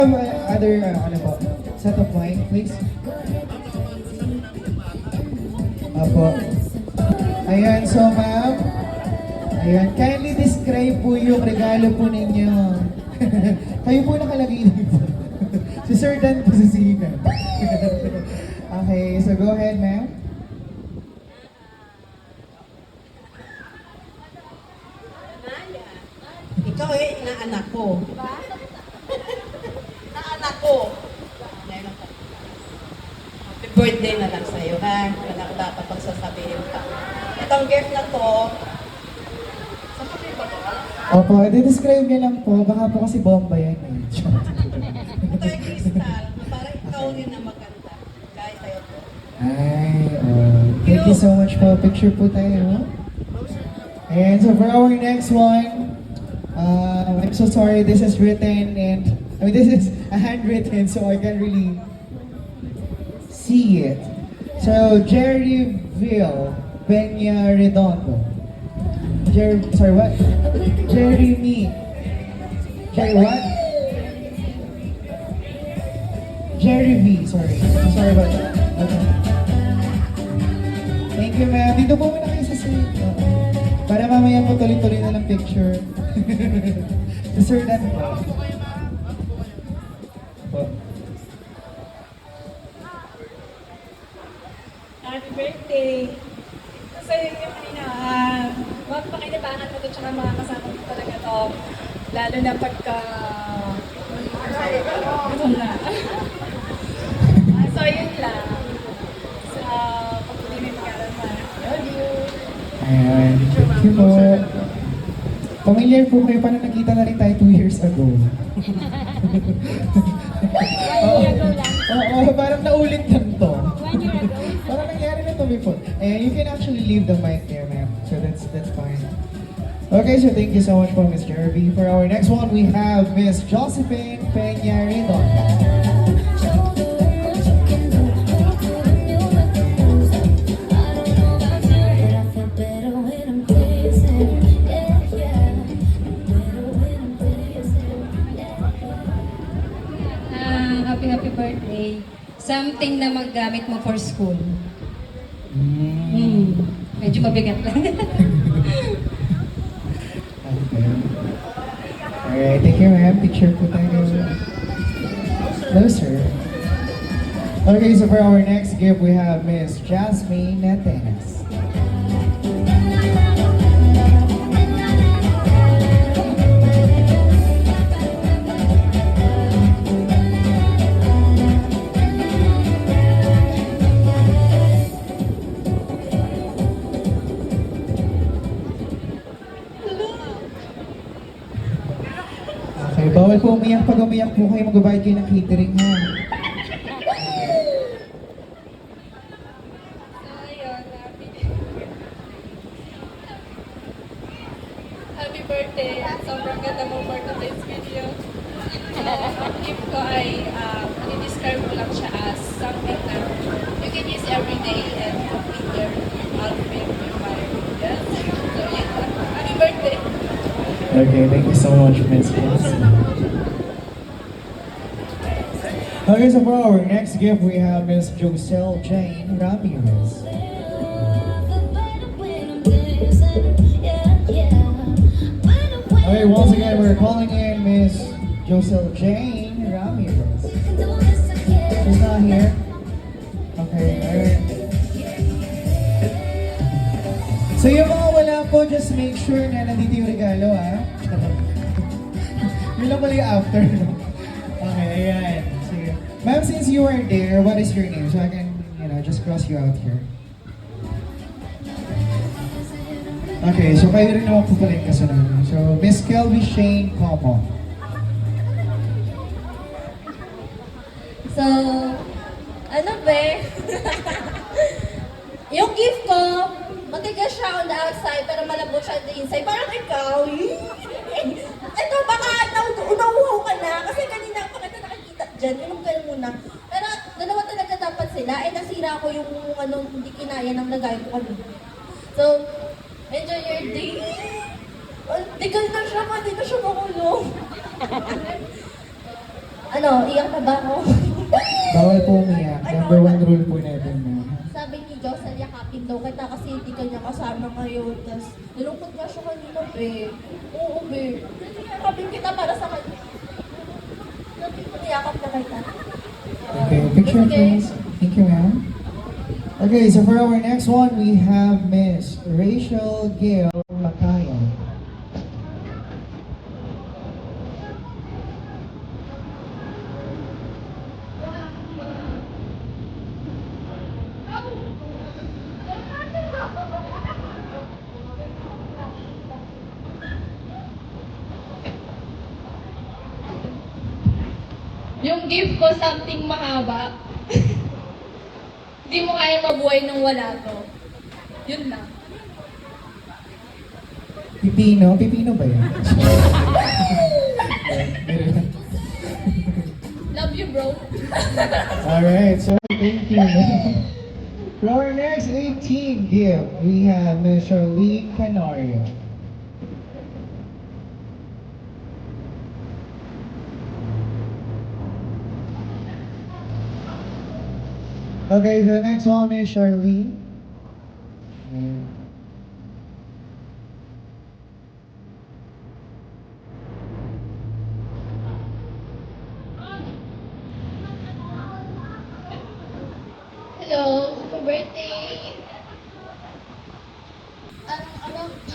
Other, ano po, set of mic, please. Opo. Ayan, so ma'am. Ayan, kindly describe po yung regalo po ninyo. Kayo po nakalagay dito. Si Sir Dan po sa sina. Okay, so go ahead, ma'am. Ikaw inaanak ko. Inaanak ko. Happy birthday na lang sa'yo, ha? Wala ko dapat pagsasabihin ka. Itong gift na to, saan ko ba to? Opo, i-describe niyo lang po. Baka po kasi bomba yan. Ito ay crystal. Parang ikaw rin na maganda. Kahit sa'yo to. Ay, thank you so much po. Picture po tayo. And so for our next one, I'm so sorry, this is written and, this is a handwritten so I can't really see it. So, Jerryville Peña Redondo. Sorry, what? Jeremy. Jerry what? Jerry V, sorry. I'm sorry about that. Okay. Thank you, ma'am. Dito po muna kayo sa seat. Para mamaya po tuloy-tuloy na ng picture. Sir Dan po. Happy birthday! Kasi yung kanina, magpakinabangan mo ito tsaka mga kasama mo talaga to. Lalo na pagka... Gutom na. So yun lang. So, pagpuli may mag-aral na. Love you! Ayan. Thank you po. Familiar po kayo, paano nakita na rin tayo 2 years ago. One year ago lang. Oo, parang naulit lang to. 1 year ago. Parang nangyari na to before. And you can actually leave the mic there, ma'am. So that's fine. Okay, so thank you so much for Miss Jeremy. For our next one, we have Miss Josephine Peña Redondo. Happy birthday. Something na maggamit mo for school. Medyo mabigat lang. Okay. Alright, thank you, ma'am. Picture po tayo. Hello, sir. Okay, so for our next gift, we have Miss Jasmine Atenas. Okay, bawal po umiyak. Pag umiyak po kayo, magbabayad kayo ng catering, ha? Happy birthday! Sobrang ganda mo for today's video. Ang gift ko ay, i-describe ko lang siya as something na you can use every day and complete your outfit with my yes. So, yun lang. Happy birthday! Okay, thank you so much, Miss Jasmine. Okay, so for our next gift, we have Miss Joselle Jane Ramirez. Okay, once again, we're calling in Miss Joselle Jane Ramirez. She's not here. Okay, alright. So yung mga wala po, just make sure na nandito yung regalo, ha? Yun lang pala yung after, no? Okay, ayan. Sige. Ma'am, since you are there, what is your name? So I can, just cross you out here. Okay, so kayo rin naman po pala yung kasunod. So, Miss Kelby Shane Como. So, ano be? Yung gift ko, matigas siya on the outside, pero malambot siya on the inside. Parang ikaw, ito baka nauuhaw ka na, kasi kanina pa kita nakikita dyan, inom ka na muna. Pero dalawa talaga dapat sila, nasira ko yung hindi kinaya ng lagay ko kanina. So, enjoy your day. Tigal na siya, hindi na siya makulong. Ano, iyak na ba ako? Bawal po umiyak. Number 1 rule po natin na. Sabi ni Josel, yakapin daw kita kasi hindi ka niya kasama ngayon. Tapos, nalungkot nga siya kanina, be. Oo, be. Yakapin kita para sa kanya. Sabi ko, yakap na kita. Okay, picture please. Thank you, ma'am. Okay, so for our next one, we have Miss Rachel Gail Macayo. Yung gift ko, something mahaba. Hindi mo kaya mabuhay nang wala to. Yun lang. Pipino? Pipino ba yan? Love you, bro. Alright, so thank you. For our next 18 gift, we have Miss Charlene Canario. Okay, the next one is Charlene. Hello, happy birthday.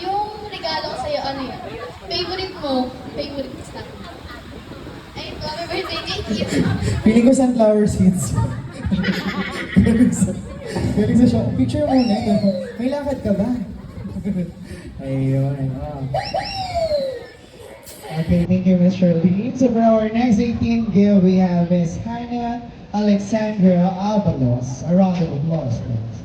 Yung regalo ko sa'yo, ano yan? Favorite mo? Favorite isa? Ayun, happy birthday, thank you. Piling ko sunflower seeds. Galing sa shop. Picture muna. May lakad ka ba? Ayun. Oh. Okay, thank you, Miss Charlene. So for our next 18 gift, we have Miss Hannah Alexandra Avalos. A round of applause, please.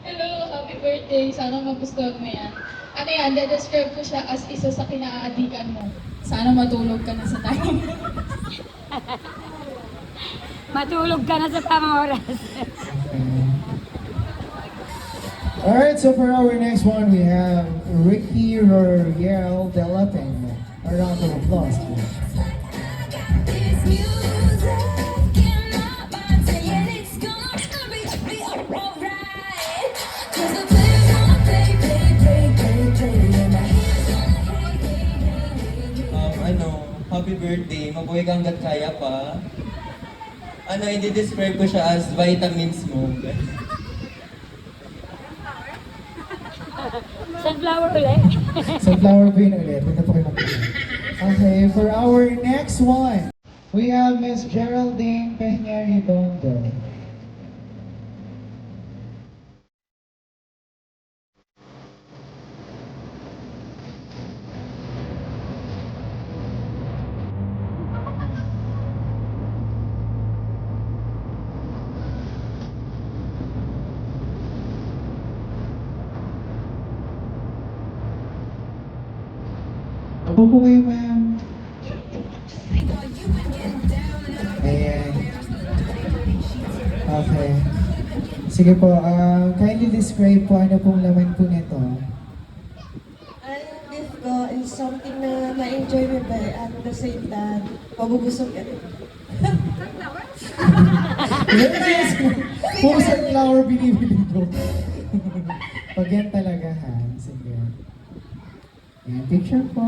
Hello, happy birthday. Sana magustuhan mo yan. Ano yan, describe ko siya as isa sa kinaaadikan mo. Sana matulog ka na sa time. Matulog ka na sa tamang oras. Alright, so for our next one, we have Ricky Roriel de la Peña. A round of applause, please. Happy birthday, mabuhay ka hanggat kaya pa. Ano, i-describe ko siya as vitamins mo. Sunflower ulit. Sunflower Queen ulit. Punta po kayo magpapalala. Okay, for our next one, we have Miss Geraldine Peña Redondo. Opo po kayo, ma'am. Ayan. Okay. Sige po, kindly describe po ano pong laman po nito. Ang gift ko is something na ma-enjoy mo ba at the same time, mabubusog ka rin. Yes! Puro sunflower binibili ko. Pag yan talaga ha. Sige. Ayan, picture po.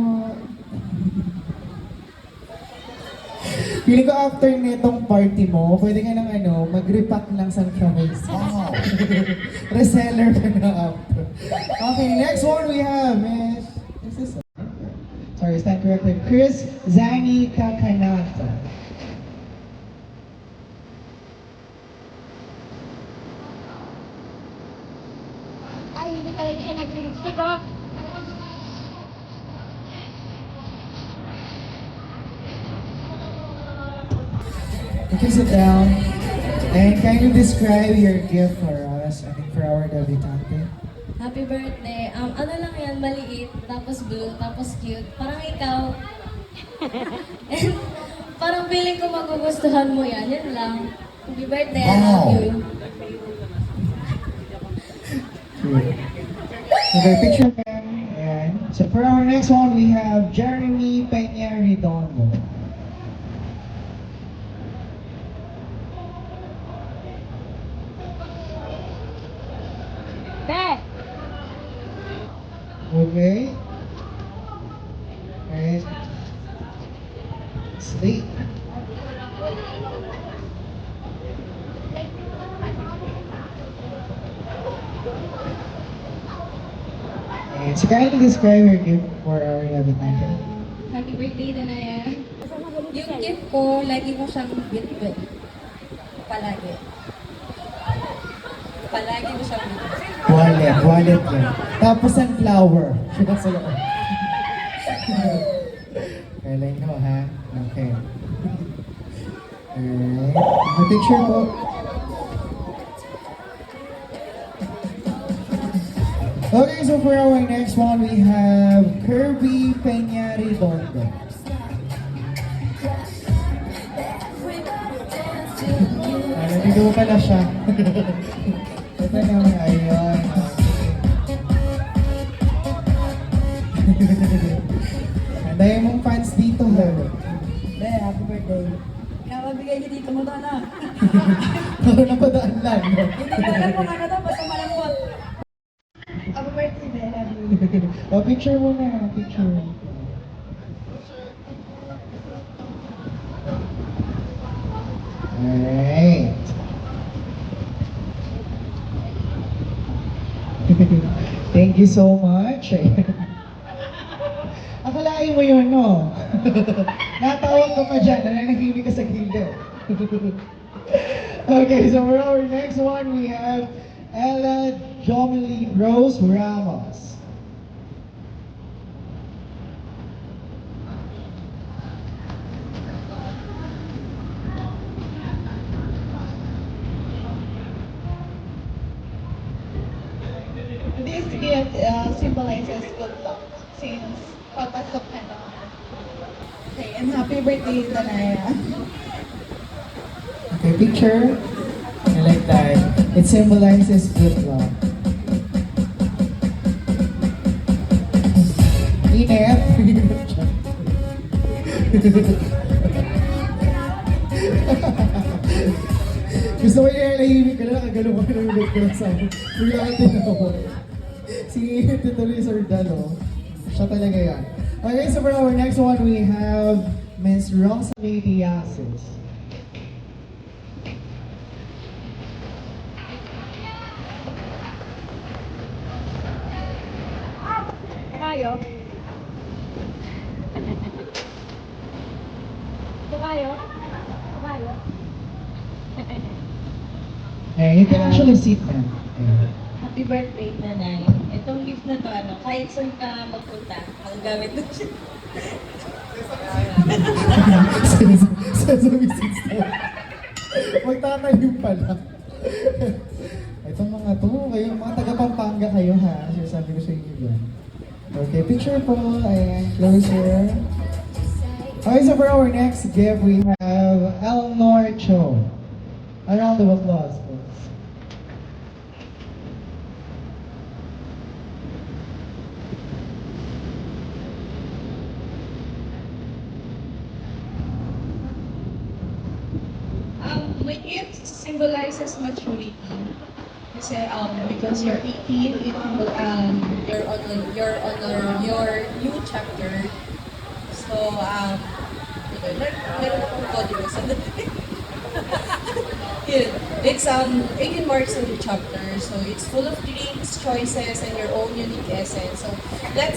Feeling ko after nitong party mo, pwede ka nang mag-repack lang sa flowers. Wow! Reseller ka na after. Okay, next one we have is... Sorry, stand corrected. Chris Zangi Kakanata. Ay, hindi talaga siya nag-lipstick ah. You can sit down. And kindly describe your gift for us, I think for our debutante. Happy birthday. Ano lang yan, maliit, tapos blue, tapos cute. Parang ikaw. And parang feeling ko magugustuhan mo yan. Yan lang. Happy birthday, I love you. Okay, picture them. Ayan. So for our next one, we have Jeremy Peña Redondo. Okay. Alright. Sleep. And so kindly describe your gift for our Rabbit Night. Happy birthday, Danaya. Yung gift ko, lagi ko siyang bit-bit. Palagi. Palagi ko siyang bit-bit. Wallet yan. Tapos ang flower. Siya sa loob. Kailan nyo, ha? Okay. Alright. May picture po. Okay, so for our next one, we have Kirby Peña Redondo. Nandito pala siya. Ito naman, ayun. Ang dami mong fans dito, ha? Happy birthday. Mabigay niyo dito mo to, ano? Parang napadaan lang, no? Hindi ko alam kung ano to, basta malambot. Happy birthday, Bella. O, picture mo na, picture. Alright. Thank you so much. Akalain mo yun, no? Natawag ka pa dyan, nananahimik ka sa gilid. Okay, so for our next one, we have Ella Jomelie Rose Ramos. This gift symbolizes good luck since papasok na naman. Okay, and happy birthday, Danaya. Okay, picture. I like that. It symbolizes good luck. Inep. Gusto ko yung nahihimik ka lang, nakagalaw ka ng ulit ko sa akin. Bigla ka tinawag. Si Tito Lizard, ano? Siya talaga yan. Okay, so for our next one, we have Miss Rosalie Diazes. Kayo? Kayo? Kayo? You can actually sit down. Happy birthday, Nanay. Itong gift na to, ano, kahit saan ka magpunta, magagamit mo siya. Sesame seeds daw. Magtatanim pala. Itong mga to, kayo, mga taga-Pampanga kayo ha. Sabi ko sa inyo dyan. Okay, picture po. Ayan, closer. Okay, so for our next gift, we have Elnor Cho. A round of applause, please. It symbolizes maturity. Kasi because you're 18, you're on your new chapter. So meron akong coding sa yun. It's 18 marks in the chapter, so it's full of dreams, choices, and your own unique essence. So let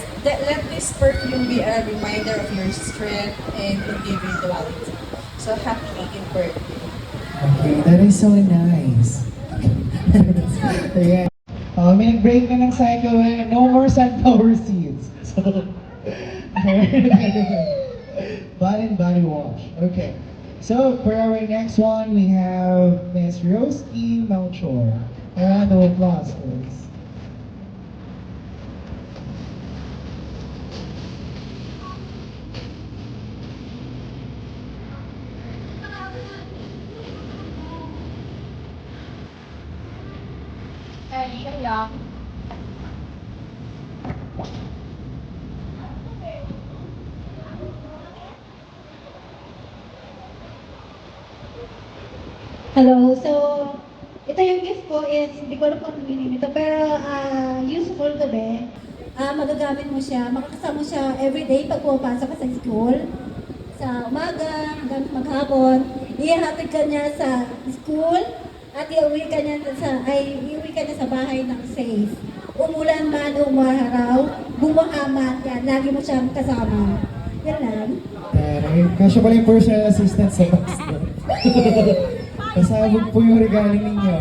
this perfume be a reminder of your strength and individuality. So happy 18th birthday. Okay, that is so nice. Ayan. May nag-break na ng cycle, no more sunflower seeds. So, Bath and Body Wash. Okay. So, for our next one, we have Miss Roski Melchor. A round of applause, please. Siya Hello, so ito yung gift ko is, hindi ko alam kung ano meaning ito, pero useful to be. Magagamit mo siya, makakasama mo siya everyday pag pumapasok ka sa school. Sa umaga hanggang maghapon, ihatid ka niya sa school at iuwi ka niya sa bahay ng safe. Umulan man o umaraw, bumahaman yan, lagi mo siyang kasama. Yan lang. Taray, kasya pala yung personal assistant sa box mo. Pasabog po yung regaling ninyo.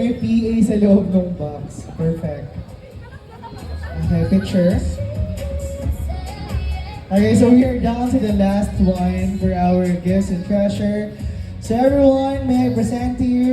May PA sa loob ng box. Perfect. Okay, picture. Okay, so we are down to the last one for our gifts and treasure. So everyone, may I present to you